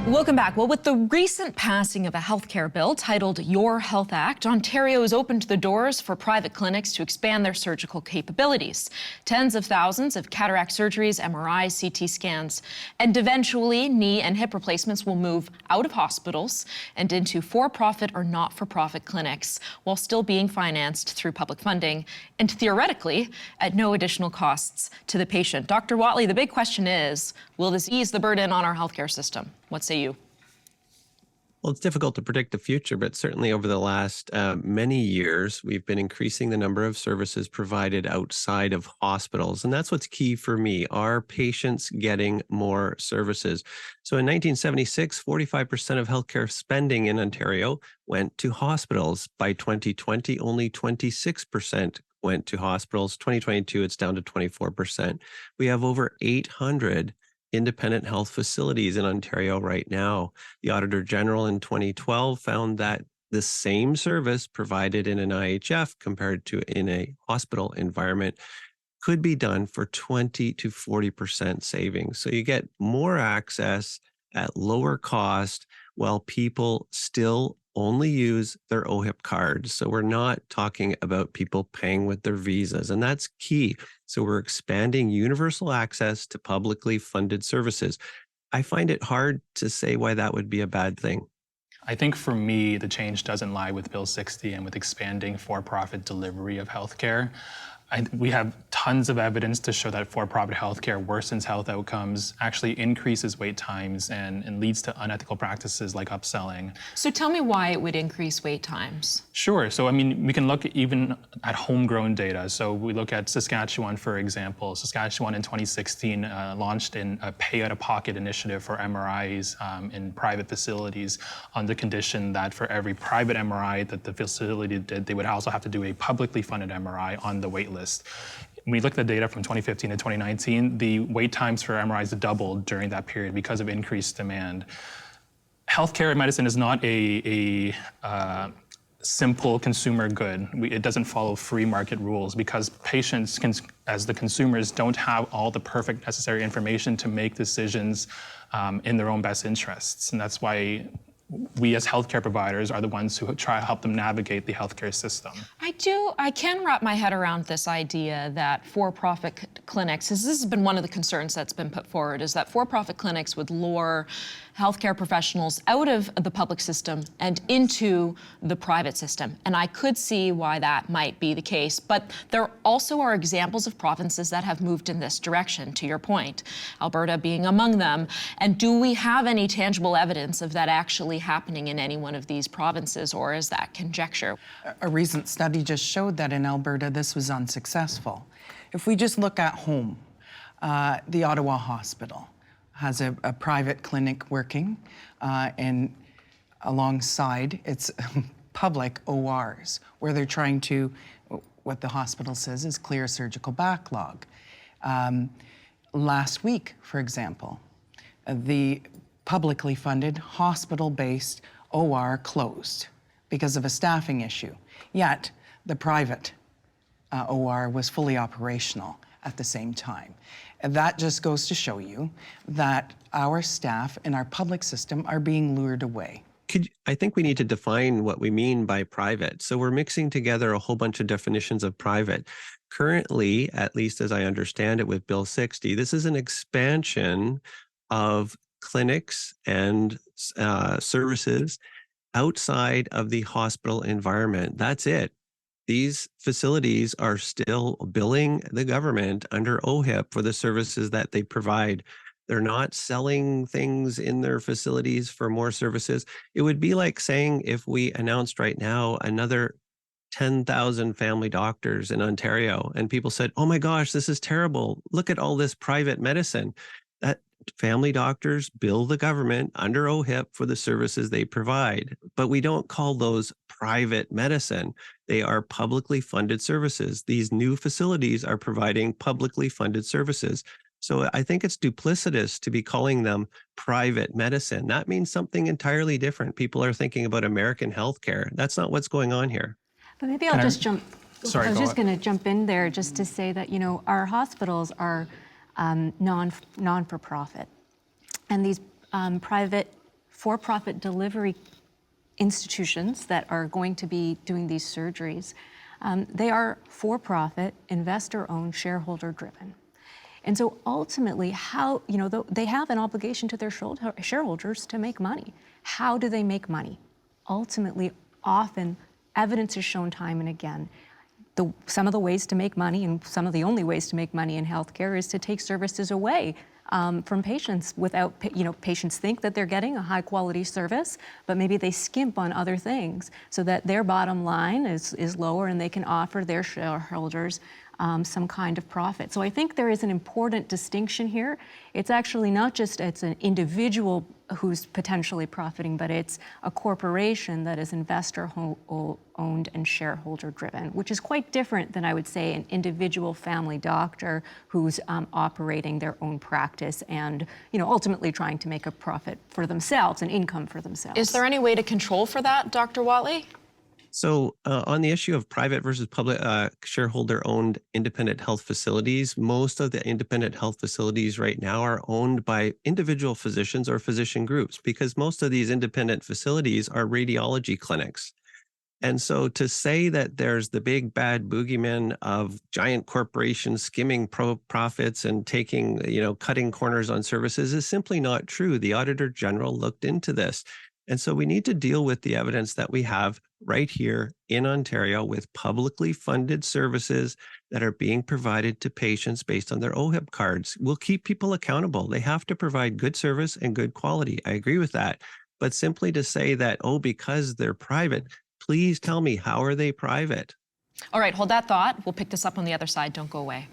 Welcome back. Well, with the recent passing of a healthcare bill titled Your Health Act, Ontario has opened the doors for private clinics to expand their surgical capabilities. Tens of thousands of cataract surgeries, MRIs, CT scans, and eventually knee and hip replacements will move out of hospitals and into for-profit or not-for-profit clinics while still being financed through public funding and theoretically at no additional costs to the patient. Dr. Whatley, the big question is, will this ease the burden on our healthcare system? What say you? Well, it's difficult to predict the future, but certainly over the last many years, we've been increasing the number of services provided outside of hospitals. And that's what's key for me. Are patients getting more services? So in 1976, 45% of healthcare spending in Ontario went to hospitals. By 2020, only 26% went to hospitals. 2022, it's down to 24%. We have over 800 independent health facilities in Ontario right now. The Auditor General in 2012 found that the same service provided in an IHF compared to in a hospital environment could be done for 20 to 40% savings. So you get more access at lower cost while people still only use their OHIP cards. So we're not talking about people paying with their visas, and that's key. So we're expanding universal access to publicly funded services. I find it hard to say why that would be a bad thing. I think for me, the change doesn't lie with Bill 60 and with expanding for-profit delivery of healthcare. We have tons of evidence to show that for-profit healthcare worsens health outcomes, actually increases wait times, and leads to unethical practices like upselling. So tell me why it would increase wait times. Sure. So, I mean, we can look even at homegrown data. So we look at Saskatchewan, for example. Saskatchewan in 2016 launched a pay-out-of-pocket initiative for MRIs in private facilities on the condition that for every private MRI that the facility did, they would also have to do a publicly funded MRI on the wait list. When we look at the data from 2015 to 2019, the wait times for MRIs doubled during that period because of increased demand. Healthcare medicine is not a simple consumer good. It doesn't follow free market rules because patients, as the consumers, don't have all the perfect necessary information to make decisions in their own best interests. And that's why we as healthcare providers are the ones who try to help them navigate the healthcare system. I can wrap my head around this idea that for-profit clinics, this has been one of the concerns that's been put forward, is that for-profit clinics would lure healthcare professionals out of the public system and into the private system. And I could see why that might be the case. But there also are examples of provinces that have moved in this direction, to your point, Alberta being among them. And do we have any tangible evidence of that actually happening in any one of these provinces, or is that conjecture? A recent study just showed that in Alberta this was unsuccessful. If we just look at home, the Ottawa Hospital has a private clinic working, and alongside its public ORs, where they're trying to, what the hospital says is clear surgical backlog. Last week, for example, the publicly funded hospital-based OR closed because of a staffing issue. Yet the private OR was fully operational at the same time. And that just goes to show you that our staff in our public system are being lured away. I think we need to define what we mean by private. So we're mixing together a whole bunch of definitions of private. Currently, at least as I understand it with Bill 60, this is an expansion of clinics and services outside of the hospital environment. That's it. These facilities are still billing the government under OHIP for the services that they provide. They're not selling things in their facilities for more services. It would be like saying if we announced right now another 10,000 family doctors in Ontario and people said, oh my gosh, this is terrible. Look at all this private medicine. That family doctors bill the government under OHIP for the services they provide, but we don't call those private medicine. They are publicly funded services. These new facilities are providing publicly funded services. So I think it's duplicitous to be calling them private medicine. That means something entirely different. People are thinking about American healthcare. That's not what's going on here. But maybe I'll just jump. Sorry, I was just going to jump in there just to say that, you know, our hospitals are non-for-profit. And these private for-profit delivery institutions that are going to be doing these surgeries, they are for-profit, investor-owned, shareholder-driven. And so ultimately, how, they have an obligation to their shareholders to make money. How do they make money? Ultimately, often, evidence has shown time and again, some of the ways to make money, and some of the only ways to make money in healthcare, is to take services away from patients without, patients think that they're getting a high quality service, but maybe they skimp on other things so that their bottom line is lower and they can offer their shareholders some kind of profit. So I think there is an important distinction here. It's actually not just it's an individual who's potentially profiting, but it's a corporation that is investor-owned and shareholder-driven, which is quite different than, I would say, an individual family doctor who's operating their own practice and, ultimately trying to make a profit for themselves, an income for themselves. Is there any way to control for that, Dr. Whatley? So on the issue of private versus public shareholder-owned independent health facilities, most of the independent health facilities right now are owned by individual physicians or physician groups, because most of these independent facilities are radiology clinics. And so to say that there's the big bad boogeyman of giant corporations skimming profits and taking, cutting corners on services is simply not true. The Auditor General looked into this. And so we need to deal with the evidence that we have right here in Ontario with publicly funded services that are being provided to patients based on their OHIP cards. We'll keep people accountable. They have to provide good service and good quality. I agree with that. But simply to say that, because they're private, please tell me, how are they private? All right, hold that thought. We'll pick this up on the other side. Don't go away.